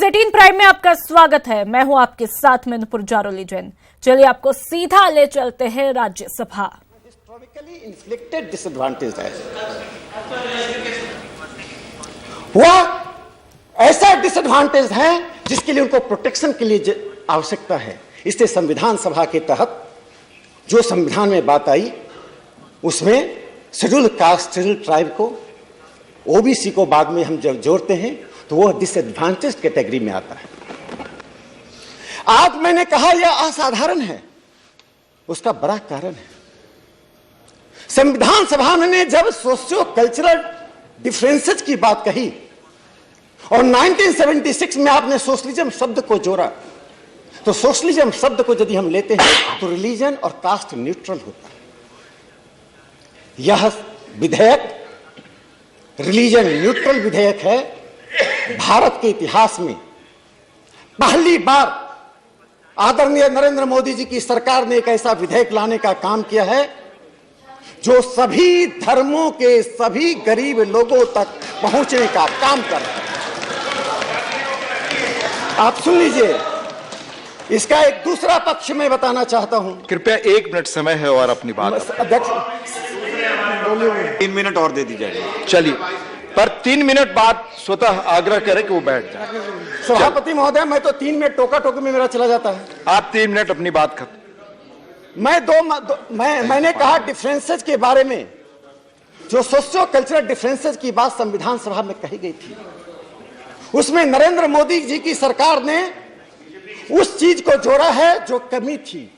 News 18 prime में आपका स्वागत है। मैं हूं आपके साथ में नुपुर जारोली जैन। चलिए आपको सीधा ले चलते हैं राज्यसभा। इन्फ्लिक्टेड डिसएडवांटेज है वह ऐसा डिसएडवांटेज है जिसके लिए उनको प्रोटेक्शन के लिए आवश्यकता है। इसलिए संविधान सभा के तहत जो संविधान में बात आई उसमें शेड्यूल कास्ट शेड्यूल ट्राइब को ओबीसी को बाद में हम जब जोड़ते हैं तो वह डिसएडवांटेज कैटेगरी में आता है। आज मैंने कहा यह असाधारण है, उसका बड़ा कारण है संविधान सभा ने जब सोशियो कल्चरल डिफरेंसेस की बात कही और 1976 में आपने सोशलिज्म शब्द को जोड़ा, तो सोशलिज्म शब्द को यदि हम लेते हैं तो रिलीजन और कास्ट न्यूट्रल होता है। यह विधेयक रिलीजन न्यूट्रल विधेयक है। भारत के इतिहास में पहली बार आदरणीय नरेंद्र मोदी जी की सरकार ने एक ऐसा विधेयक लाने का काम किया है जो सभी धर्मों के सभी गरीब लोगों तक पहुंचने का काम कर रहा है। आप सुन लीजिए, इसका एक दूसरा पक्ष में बताना चाहता हूं। कृपया 1 मिनट समय है और अपनी बात 3 मिनट और दे दी जाएगी। चलिए, पर 3 मिनट बाद स्वतः आग्रह करें कि वो बैठ जाए। सभापति महोदय, मैं तो 3 मिनट टोका टोकी में मेरा चला जाता है। आप 3 मिनट अपनी बात खत्म। मैंने कहा डिफरेंसेस के बारे में, जो सोशियो कल्चरल डिफरेंसेस की बात संविधान सभा में कही गई थी, उसमें नरेंद्र मोदी जी की सरकार ने उस चीज को जोड़ा है जो कमी थी।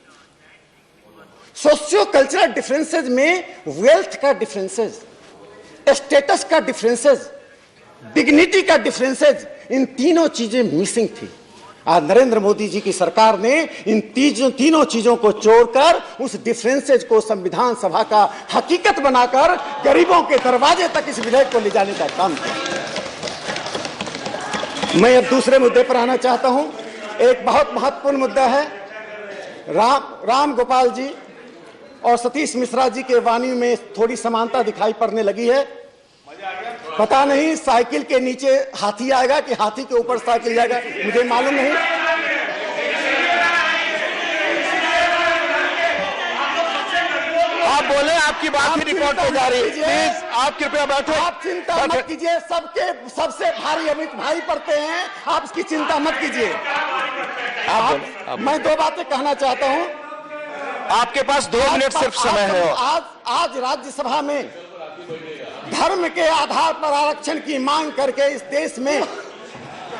सोशियो कल्चरल डिफरेंसेस में वेल्थ का डिफरेंसेस, स्टेटस का डिफरेंसेस, डिग्निटी का डिफरेंसेस, इन तीनों चीजें मिसिंग थी। आज नरेंद्र मोदी जी की सरकार ने इन तीनों चीजों को जोड़कर उस डिफरेंसेज को संविधान सभा का हकीकत बनाकर गरीबों के दरवाजे तक इस विधेयक को ले जाने का काम किया। मैं अब दूसरे मुद्दे पर आना चाहता हूं। एक बहुत महत्वपूर्ण मुद्दा है। राम गोपाल जी और सतीश मिश्रा जी के वाणी में थोड़ी समानता दिखाई पड़ने लगी है। पता नहीं साइकिल के नीचे हाथी आएगा कि हाथी के ऊपर साइकिल जाएगा, मुझे मालूम नहीं। आप बोले, आपकी बात ही रिकॉर्ड हो जा रही है। प्लीज आप कृपया बैठो। आप चिंता मत कीजिए, सबसे भारी अमित भाई पड़ते हैं, आप इसकी चिंता मत कीजिए। मैं 2 बातें कहना चाहता हूं। आपके पास 2 मिनट सिर्फ समय है। आज राज्यसभा में धर्म के आधार पर आरक्षण की मांग करके इस देश में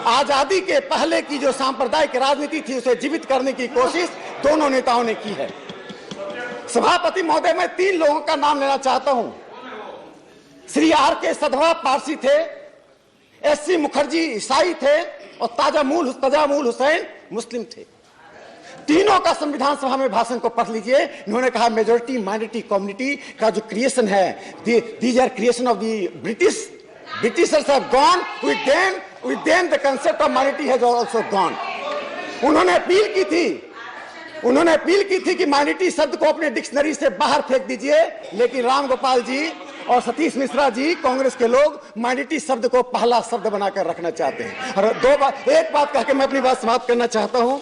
आजादी के पहले की जो सांप्रदायिक राजनीति थी उसे जीवित करने की कोशिश दोनों नेताओं ने की है। सभापति महोदय, मैं 3 लोगों का नाम लेना चाहता हूं। श्री R.K. सधवा पारसी थे, S.C. मुखर्जी ईसाई थे और ताजामूल हुसैन मुस्लिम थे। तीनों का संविधान सभा में भाषण को पढ़ लीजिए। इन्होंने कहा मेजॉरिटी माइनॉरिटी कम्युनिटी का जो क्रिएशन है, these are creation of the Britishers have gone, with them the concept of minority has also gone। उन्होंने अपील की थी कि माइनॉरिटी शब्द को अपने डिक्शनरी से बाहर फेंक दीजिए, लेकिन राम गोपाल जी और सतीश मिश्रा जी, कांग्रेस के लोग, माइनॉरिटी शब्द को पहला शब्द बनाकर रखना चाहते हैं। और एक बात कह के मैं अपनी बात समाप्त करना चाहता हूं।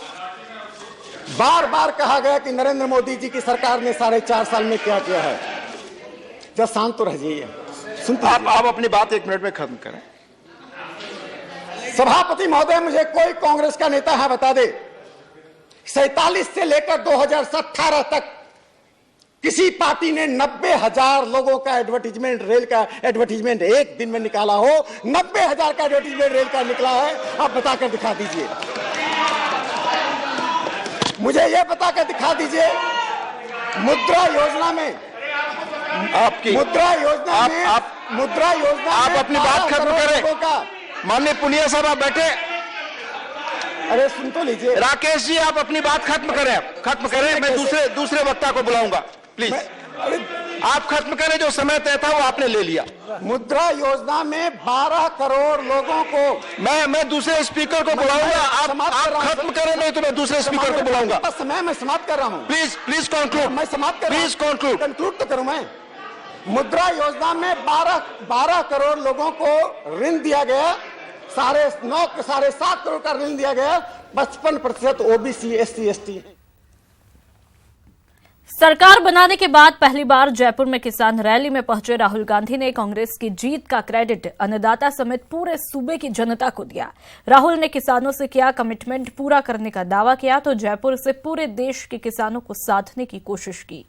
बार बार कहा गया कि नरेंद्र मोदी जी की सरकार ने 4.5 साल में क्या किया है। जब शांत तो रह जाइए, सुनते आप अपनी बात 1 मिनट में खत्म करें। सभापति महोदय, मुझे कोई कांग्रेस का नेता है बता दे 47 से लेकर 2018 तक किसी पार्टी ने 90,000 लोगों का एडवर्टीजमेंट, रेल का एडवर्टीजमेंट एक दिन में निकाला हो। 90,000 का एडवर्टीजमेंट रेल का निकला है, आप बताकर दिखा दीजिए। मुझे यह बताकर दिखा दीजिए मुद्रा योजना में आप अपनी बात खत्म करें। माननीय पुनिया साहब, आप बैठे। अरे सुन तो लीजिए। राकेश जी, आप अपनी बात खत्म करें। मैं दूसरे वक्ता को बुलाऊंगा, प्लीज। आप खत्म करें, जो समय तय था वो आपने ले लिया। मुद्रा योजना में 12 करोड़ लोगों को मैं दूसरे स्पीकर को बुलाऊंगा। आप खत्म करें, नहीं तो मैं दूसरे स्पीकर को बुलाऊंगा। समय मैं समाप्त कर रहा हूं। Please conclude. मैं समाप्त कर रहा हूं। प्लीज कंक्लूड तो करूं मैं। मुद्रा योजना में 12 करोड़ लोगों को ऋण दिया गया। 7.5 करोड़ का ऋण दिया गया, 55% ओबीसी, एससी, एसटी है। सरकार बनाने के बाद पहली बार जयपुर में किसान रैली में पहुंचे राहुल गांधी ने कांग्रेस की जीत का क्रेडिट अन्नदाता समेत पूरे सूबे की जनता को दिया। राहुल ने किसानों से किया कमिटमेंट पूरा करने का दावा किया तो जयपुर से पूरे देश के किसानों को साधने की कोशिश की।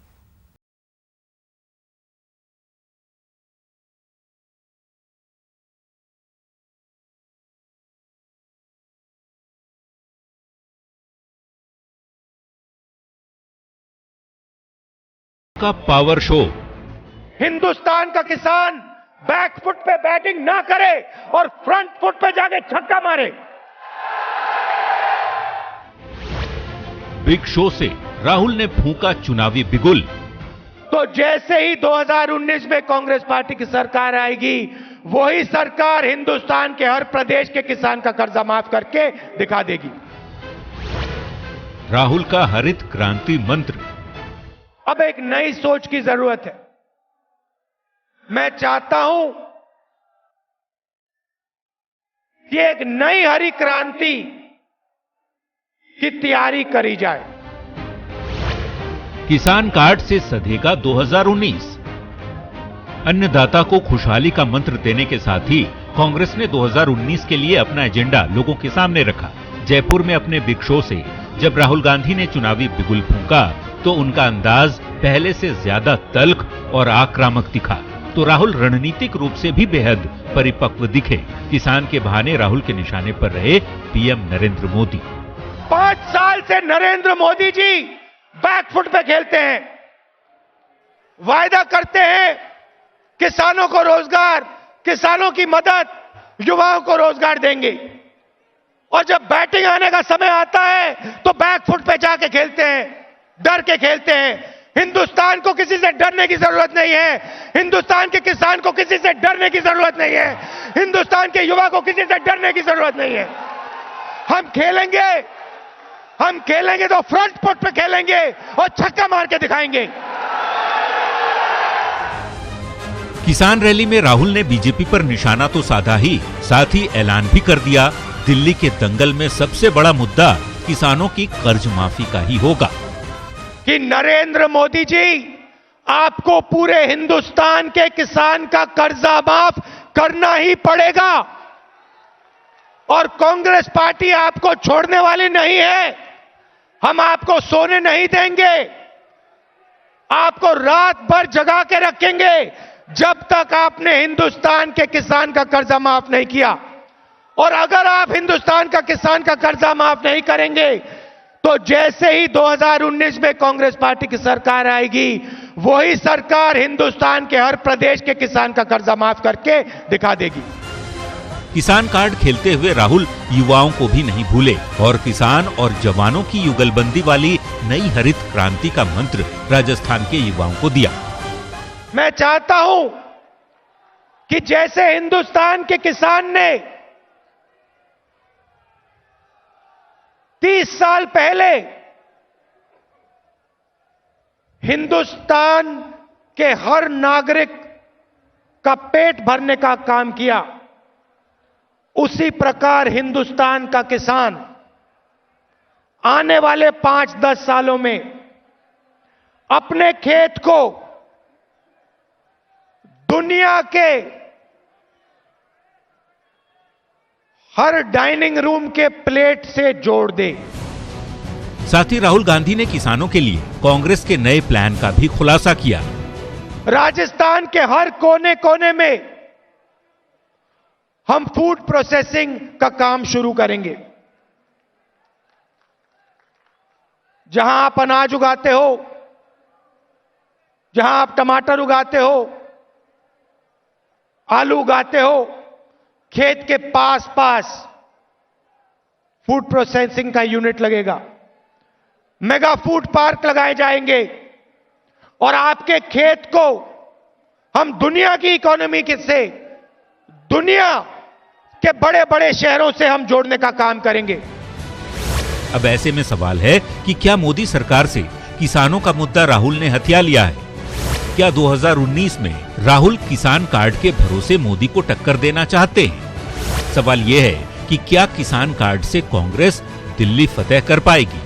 का पावर शो। हिंदुस्तान का किसान बैक फुट पे बैटिंग ना करे और फ्रंट फुट पे जाके छक्का मारे। बिग शो से राहुल ने फूंका चुनावी बिगुल। तो जैसे ही 2019 में कांग्रेस पार्टी की सरकार आएगी, वही सरकार हिंदुस्तान के हर प्रदेश के किसान का कर्जा माफ करके दिखा देगी। राहुल का हरित क्रांति मंत्र। अब एक नई सोच की जरूरत है। मैं चाहता हूं कि एक नई हरी क्रांति की तैयारी करी जाए। किसान कार्ड से सधेगा 2019। अन्नदाता को खुशहाली का मंत्र देने के साथ ही कांग्रेस ने 2019 के लिए अपना एजेंडा लोगों के सामने रखा। जयपुर में अपने बिग शो से जब राहुल गांधी ने चुनावी बिगुल फूंका तो उनका अंदाज पहले से ज्यादा तल्ख और आक्रामक दिखा। तो राहुल रणनीतिक रूप से भी बेहद परिपक्व दिखे। किसान के बहाने राहुल के निशाने पर रहे पीएम नरेंद्र मोदी। 5 साल से नरेंद्र मोदी जी बैकफुट पे खेलते हैं, वायदा करते हैं किसानों को रोजगार, किसानों की मदद, युवाओं को रोजगार देंगे, और जब बैटिंग आने का समय आता है तो बैकफुट पे जाके खेलते हैं, डर के खेलते हैं। हिंदुस्तान को किसी से डरने की जरूरत नहीं है। हिंदुस्तान के किसान को किसी से डरने की जरूरत नहीं है। हिंदुस्तान के युवा को किसी से डरने की जरूरत नहीं है। हम खेलेंगे तो फ्रंट फुट पे खेलेंगे और छक्का मार के दिखाएंगे। किसान रैली में राहुल ने बीजेपी पर निशाना तो साधा ही, साथ ही ऐलान भी कर दिया दिल्ली के दंगल में सबसे बड़ा मुद्दा किसानों की कर्ज माफी का ही होगा। कि नरेंद्र मोदी जी, आपको पूरे हिंदुस्तान के किसान का कर्जा माफ करना ही पड़ेगा और कांग्रेस पार्टी आपको छोड़ने वाली नहीं है। हम आपको सोने नहीं देंगे, आपको रात भर जगा के रखेंगे जब तक आपने हिंदुस्तान के किसान का कर्जा माफ नहीं किया। और अगर आप हिंदुस्तान का किसान का कर्जा माफ नहीं करेंगे तो जैसे ही 2019 में कांग्रेस पार्टी की सरकार आएगी, वही सरकार हिंदुस्तान के हर प्रदेश के किसान का कर्जा माफ करके दिखा देगी। किसान कार्ड खेलते हुए राहुल युवाओं को भी नहीं भूले और किसान और जवानों की युगलबंदी वाली नई हरित क्रांति का मंत्र राजस्थान के युवाओं को दिया। मैं चाहता हूं कि जैसे हिंदुस्तान के किसान ने 30 साल पहले हिंदुस्तान के हर नागरिक का पेट भरने का काम किया, उसी प्रकार हिंदुस्तान का किसान आने वाले 5-10 सालों में अपने खेत को दुनिया के हर डाइनिंग रूम के प्लेट से जोड़ दे। साथ ही राहुल गांधी ने किसानों के लिए कांग्रेस के नए प्लान का भी खुलासा किया। राजस्थान के हर कोने कोने में हम फूड प्रोसेसिंग का काम शुरू करेंगे। जहां आप अनाज उगाते हो, जहां आप टमाटर उगाते हो, आलू उगाते हो, खेत के पास फूड प्रोसेसिंग का यूनिट लगेगा। मेगा फूड पार्क लगाए जाएंगे और आपके खेत को हम दुनिया की इकोनॉमी से, दुनिया के बड़े बड़े शहरों से हम जोड़ने का काम करेंगे। अब ऐसे में सवाल है कि क्या मोदी सरकार से किसानों का मुद्दा राहुल ने हथिया लिया है? क्या 2019 में राहुल किसान कार्ड के भरोसे मोदी को टक्कर देना चाहते हैं? सवाल यह है कि क्या किसान कार्ड से कांग्रेस दिल्ली फतेह कर पाएगी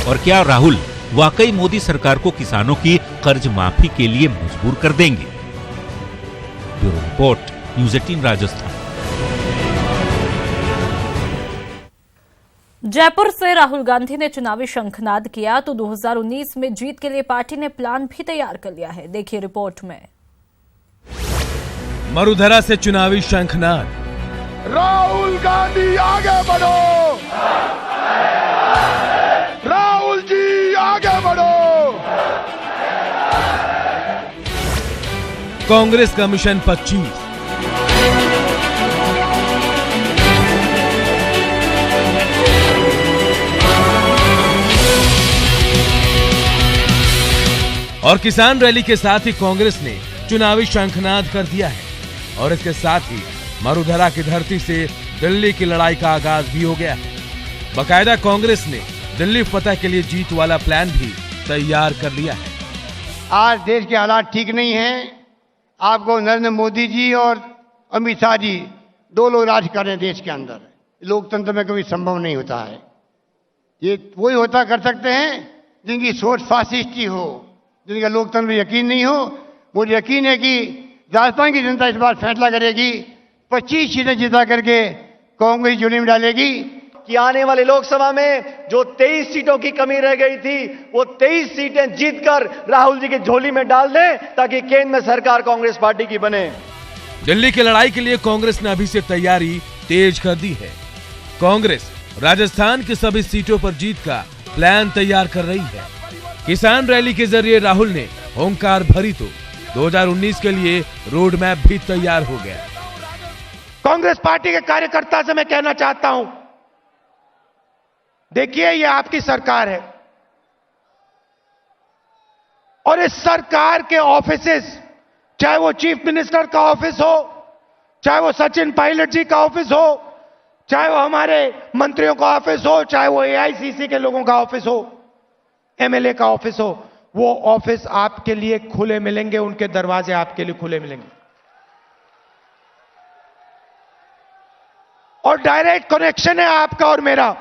और क्या राहुल वाकई मोदी सरकार को किसानों की कर्ज माफी के लिए मजबूर कर देंगे। Bureau report, news 18 Rajasthan. Jaipur से राहुल गांधी ने चुनावी शंखनाद किया तो 2019 में जीत के लिए पार्टी ने प्लान भी तैयार कर लिया है। देखिए रिपोर्ट में। मरुधरा से चुनावी शंखनाद। राहुल गांधी आगे बढ़ो, राहुल जी आगे बढ़ो। कांग्रेस का मिशन 25। और किसान रैली के साथ ही कांग्रेस ने चुनावी शंखनाद कर दिया है और इसके साथ ही मरुधरा की धरती से दिल्ली की लड़ाई का आगाज भी हो गया है। बकायदा कांग्रेस ने दिल्ली फतह के लिए जीत वाला प्लान भी तैयार कर लिया है। आज देश के हालात ठीक नहीं हैं। आपको नरेंद्र मोदी जी और अमित शाह जी दो लोग राज कर रहे हैं देश के अंदर। लोकतंत्र में कभी संभव नहीं होता है। ये वही होता कर सकते हैं जिनकी सोच फासिस्टी हो, जिनका लोकतंत्र में यकीन नहीं हो। मुझे यकीन है कि राजस्थान की जनता इस बार फैसला करेगी, 25 सीटें जिता करके कांग्रेस झोली में डालेगी कि आने वाले लोकसभा में जो 23 सीटों की कमी रह गई थी वो 23 सीटें जीतकर राहुल जी की झोली में डाल दें ताकि केंद्र में सरकार कांग्रेस पार्टी की बने। दिल्ली की लड़ाई के लिए कांग्रेस ने अभी से तैयारी तेज कर दी है। कांग्रेस राजस्थान की सभी सीटों पर जीत का प्लान तैयार कर रही है। किसान रैली के जरिए राहुल ने ओंकार भरी तो 2019 के लिए रोड मैप भी तैयार हो गया। कांग्रेस पार्टी के कार्यकर्ता से मैं कहना चाहता हूं, देखिए ये आपकी सरकार है और इस सरकार के ऑफिसेस, चाहे वो चीफ मिनिस्टर का ऑफिस हो, चाहे वो सचिन पायलट जी का ऑफिस हो, चाहे वो हमारे मंत्रियों का ऑफिस हो, चाहे वो एआईसीसी के लोगों का ऑफिस हो, एमएलए का ऑफिस हो, वो ऑफिस आपके लिए खुले मिलेंगे, उनके दरवाजे आपके लिए खुले मिलेंगे और डायरेक्ट कनेक्शन है आपका और मेरा।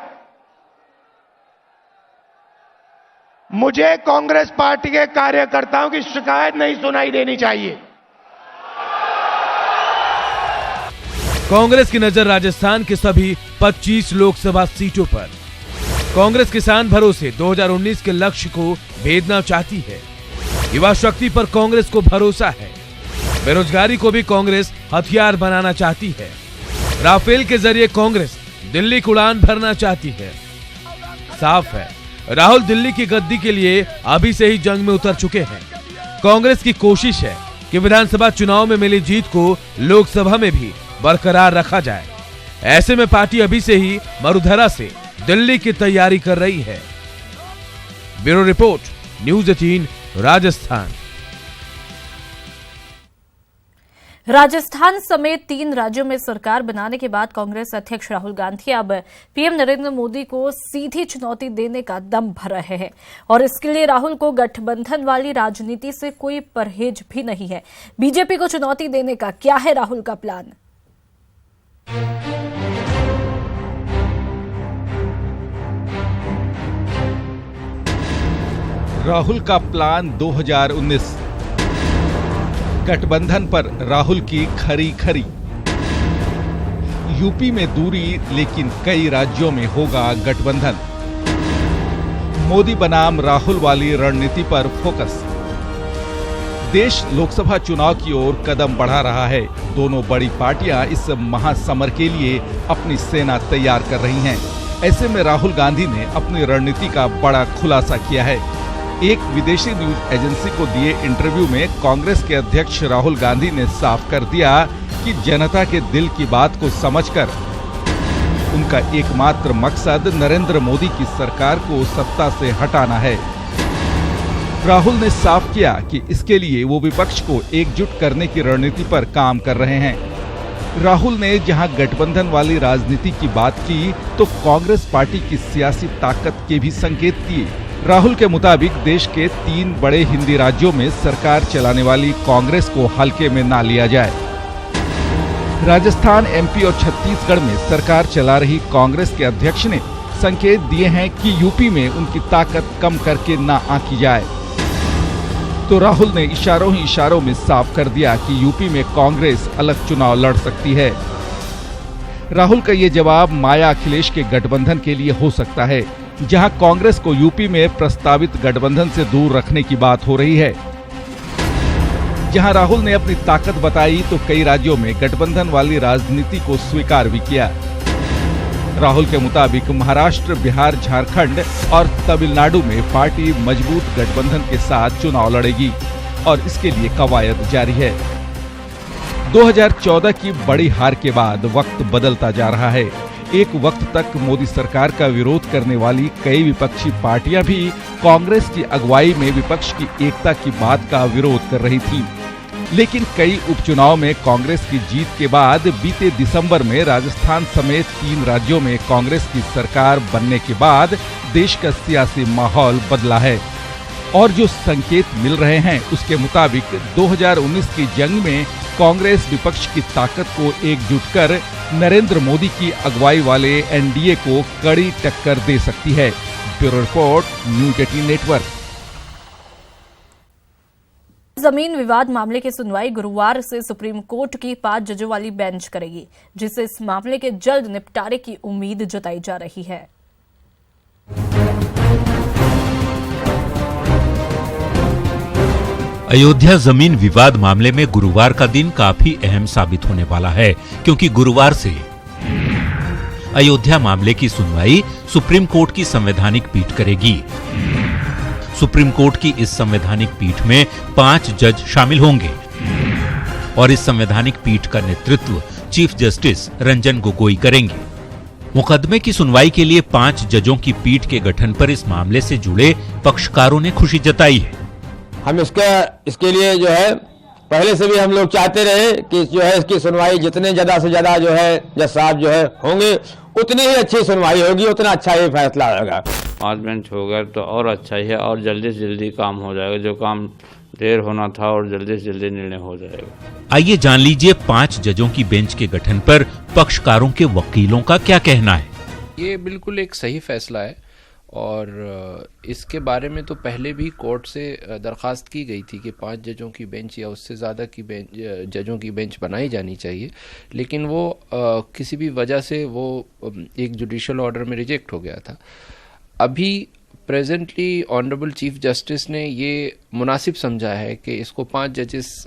मुझे कांग्रेस पार्टी के कार्यकर्ताओं की शिकायत नहीं सुनाई देनी चाहिए। कांग्रेस की नजर राजस्थान के सभी 25 लोकसभा सीटों पर। कांग्रेस किसान भरोसे 2019 के लक्ष्य को भेदना चाहती है। युवा शक्ति पर कांग्रेस को भरोसा है। बेरोजगारी को भी कांग्रेस हथियार बनाना चाहती है। राफेल के जरिए कांग्रेस दिल्ली की उड़ान भरना चाहती है। साफ है, राहुल दिल्ली की गद्दी के लिए अभी से ही जंग में उतर चुके हैं। कांग्रेस की कोशिश है कि विधानसभा चुनाव में मिली जीत को लोकसभा में भी बरकरार रखा जाए। ऐसे में पार्टी अभी से ही मरुधरा से दिल्ली की तैयारी कर रही है। Bureau report, news 18 Rajasthan. Rajasthan समेत 3 राज्यों में सरकार बनाने के बाद कांग्रेस अध्यक्ष राहुल गांधी अब पीएम नरेंद्र मोदी को सीधी चुनौती देने का दम भर रहे हैं और इसके लिए राहुल को गठबंधन वाली राजनीति से कोई परहेज भी नहीं है। बीजेपी को चुनौती देने का क्या है राहुल का प्लान? राहुल का प्लान 2019। गठबंधन पर राहुल की खरी खरी। यूपी में दूरी लेकिन कई राज्यों में होगा गठबंधन। मोदी बनाम राहुल वाली रणनीति पर फोकस। देश लोकसभा चुनाव की ओर कदम बढ़ा रहा है। दोनों बड़ी पार्टियां इस महासमर के लिए अपनी सेना तैयार कर रही हैं। ऐसे में राहुल गांधी ने अपनी रणनीति का बड़ा खुलासा किया है। एक विदेशी न्यूज एजेंसी को दिए इंटरव्यू में कांग्रेस के अध्यक्ष राहुल गांधी ने साफ कर दिया कि जनता के दिल की बात को समझकर उनका एकमात्र मकसद नरेंद्र मोदी की सरकार को सत्ता से हटाना है। राहुल ने साफ किया कि इसके लिए वो विपक्ष को एकजुट करने की रणनीति पर काम कर रहे हैं। राहुल ने जहां गठबंधन वाली राजनीति की बात की तो कांग्रेस पार्टी की सियासी ताकत के भी संकेत दिए। राहुल के मुताबिक देश के 3 बड़े हिंदी राज्यों में सरकार चलाने वाली कांग्रेस को हल्के में ना लिया जाए। राजस्थान, एमपी और छत्तीसगढ़ में सरकार चला रही कांग्रेस के अध्यक्ष ने संकेत दिए हैं कि यूपी में उनकी ताकत कम करके ना आंकी जाए। तो राहुल ने इशारों ही इशारों में साफ कर दिया कि यूपी में कांग्रेस अलग चुनाव लड़ सकती है। राहुल का ये जवाब माया अखिलेश के गठबंधन के लिए हो सकता है, जहां कांग्रेस को यूपी में प्रस्तावित गठबंधन से दूर रखने की बात हो रही है। जहां राहुल ने अपनी ताकत बताई तो कई राज्यों में गठबंधन वाली राजनीति को स्वीकार भी किया। राहुल के मुताबिक महाराष्ट्र, बिहार, झारखंड और तमिलनाडु में पार्टी मजबूत गठबंधन के साथ चुनाव लड़ेगी और इसके लिए कवायद जारी है। 2014 की बड़ी हार के बाद वक्त बदलता जा रहा है। एक वक्त तक मोदी सरकार का विरोध करने वाली कई विपक्षी पार्टियां भी कांग्रेस की अगुवाई में विपक्ष की एकता की बात का विरोध कर रही थी। लेकिन कई उपचुनाव में कांग्रेस की जीत के बाद बीते दिसंबर में राजस्थान समेत 3 राज्यों में कांग्रेस की सरकार बनने के बाद देश का सियासी माहौल बदला है और जो संकेत मिल रहे हैं उसके मुताबिक 2019 की जंग में कांग्रेस विपक्ष की ताकत को एकजुट कर नरेंद्र मोदी की अगुवाई वाले एनडीए को कड़ी टक्कर दे सकती है। Bureau report, news 18 network. जमीन विवाद मामले की सुनवाई गुरुवार से सुप्रीम कोर्ट की 5 जजों वाली बेंच करेगी, जिससे इस मामले के जल्द निपटारे की उम्मीद जताई जा रही है। अयोध्या जमीन विवाद मामले में गुरुवार का दिन काफी अहम साबित होने वाला है, क्योंकि गुरुवार से अयोध्या मामले की सुनवाई सुप्रीम कोर्ट की संवैधानिक पीठ करेगी। सुप्रीम कोर्ट की इस संवैधानिक पीठ में 5 जज शामिल होंगे और इस संवैधानिक पीठ का नेतृत्व चीफ जस्टिस रंजन गोगोई करेंगे। मुकदमे की सुनवाई के लिए 5 जजों की पीठ के गठन पर इस मामले से जुड़े पक्षकारों ने खुशी जताई है। हम इसके लिए जो है पहले से भी हम लोग चाहते रहे कि जो है इसकी सुनवाई जितने ज्यादा से ज्यादा जो है जज साहब जो है होंगे उतनी ही अच्छी सुनवाई होगी, उतना अच्छा ही फैसला होगा। 5 बेंच हो गए तो और अच्छा ही है और जल्दी से जल्दी काम हो जाएगा। जो काम देर होना था और जल्दी से जल्दी निर्णय हो जाएगा। आइए जान लीजिए 5 जजों की बेंच के गठन पर पक्षकारों के वकीलों का क्या कहना है। ये बिल्कुल एक सही फैसला है और इसके बारे में तो पहले भी कोर्ट से दरखास्त की गई थी कि 5 जजों की बेंच या उससे ज़्यादा की जजों की बेंच बनाई जानी चाहिए, लेकिन वो किसी भी वजह से वो एक जुडिशियल ऑर्डर में रिजेक्ट हो गया था। अभी प्रेजेंटली ऑनरेबल चीफ जस्टिस ने ये मुनासिब समझा है कि इसको 5 जजेस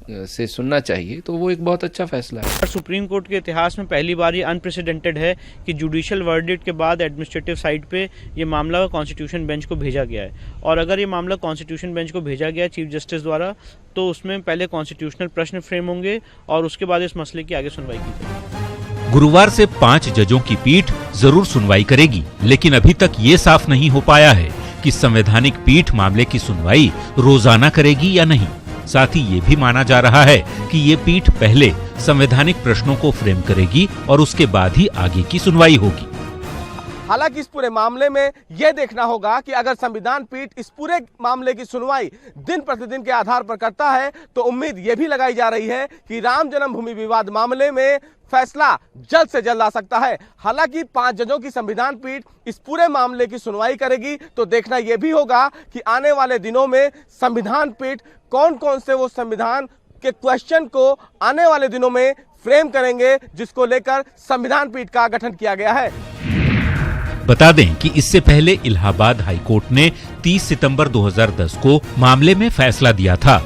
से सुनना चाहिए, तो वो एक बहुत अच्छा फैसला है। सुप्रीम कोर्ट के इतिहास में पहली बार ये अनप्रेसिडेंटेड है कि जुडिशियल वर्डिक्ट के बाद एडमिनिस्ट्रेटिव साइड पे ये मामला कॉन्स्टिट्यूशन बेंच को भेजा गया है और अगर ये मामला कॉन्स्टिट्यूशन बेंच को भेजा गया चीफ जस्टिस द्वारा तो उसमें पहले कॉन्स्टिट्यूशनल प्रश्न फ्रेम होंगे और उसके बाद इस मसले की आगे सुनवाई की जाएगी। गुरुवार से 5 जजों की पीठ जरूर सुनवाई करेगी, लेकिन अभी तक ये साफ नहीं हो पाया है कि संवैधानिक पीठ मामले की सुनवाई रोजाना करेगी या नहीं। साथ ही ये भी माना जा रहा है कि ये पीठ पहले संवैधानिक प्रश्नों को फ्रेम करेगी और उसके बाद ही आगे की सुनवाई होगी। हालांकि इस पूरे मामले में यह देखना होगा कि अगर संविधान पीठ इस पूरे मामले की सुनवाई दिन प्रतिदिन के आधार पर करता है तो उम्मीद यह भी लगाई जा रही है कि राम जन्मभूमि विवाद मामले में फैसला जल्द से जल्द आ सकता है। हालांकि 5 जजों की संविधान पीठ इस पूरे मामले की सुनवाई करेगी तो देखना यह भी होगा कि आने वाले दिनों में संविधान पीठ कौन कौन से वो संविधान के क्वेश्चन को आने वाले दिनों में फ्रेम करेंगे जिसको लेकर संविधान पीठ का गठन किया गया है। बता दें कि इससे पहले इलाहाबाद हाईकोर्ट ने 30 सितंबर 2010 को मामले में फैसला दिया था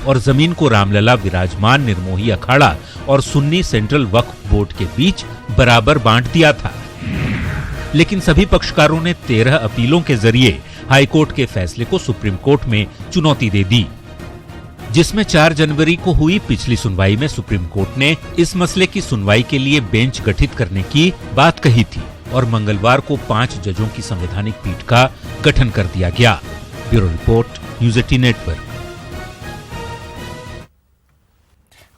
और जमीन को रामलला विराजमान निर्मोही अखाड़ा और सुन्नी सेंट्रल वक्फ बोर्ड के बीच बराबर बांट दिया था। लेकिन सभी पक्षकारों ने 13 अपीलों के जरिए हाईकोर्ट के फैसले को सुप्रीम कोर्ट में चुनौती दे दी, जिसमें 4 जनवरी को हुई पिछली सुनवाई में सुप्रीम कोर्ट ने इस मसले की सुनवाई के लिए बेंच गठित करने की बात कही थी और मंगलवार को 5 जजों की संवैधानिक पीठ का गठन कर दिया गया। Bureau report, news 18 network.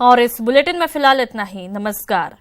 और इस बुलेटिन में फिलहाल इतना ही। नमस्कार।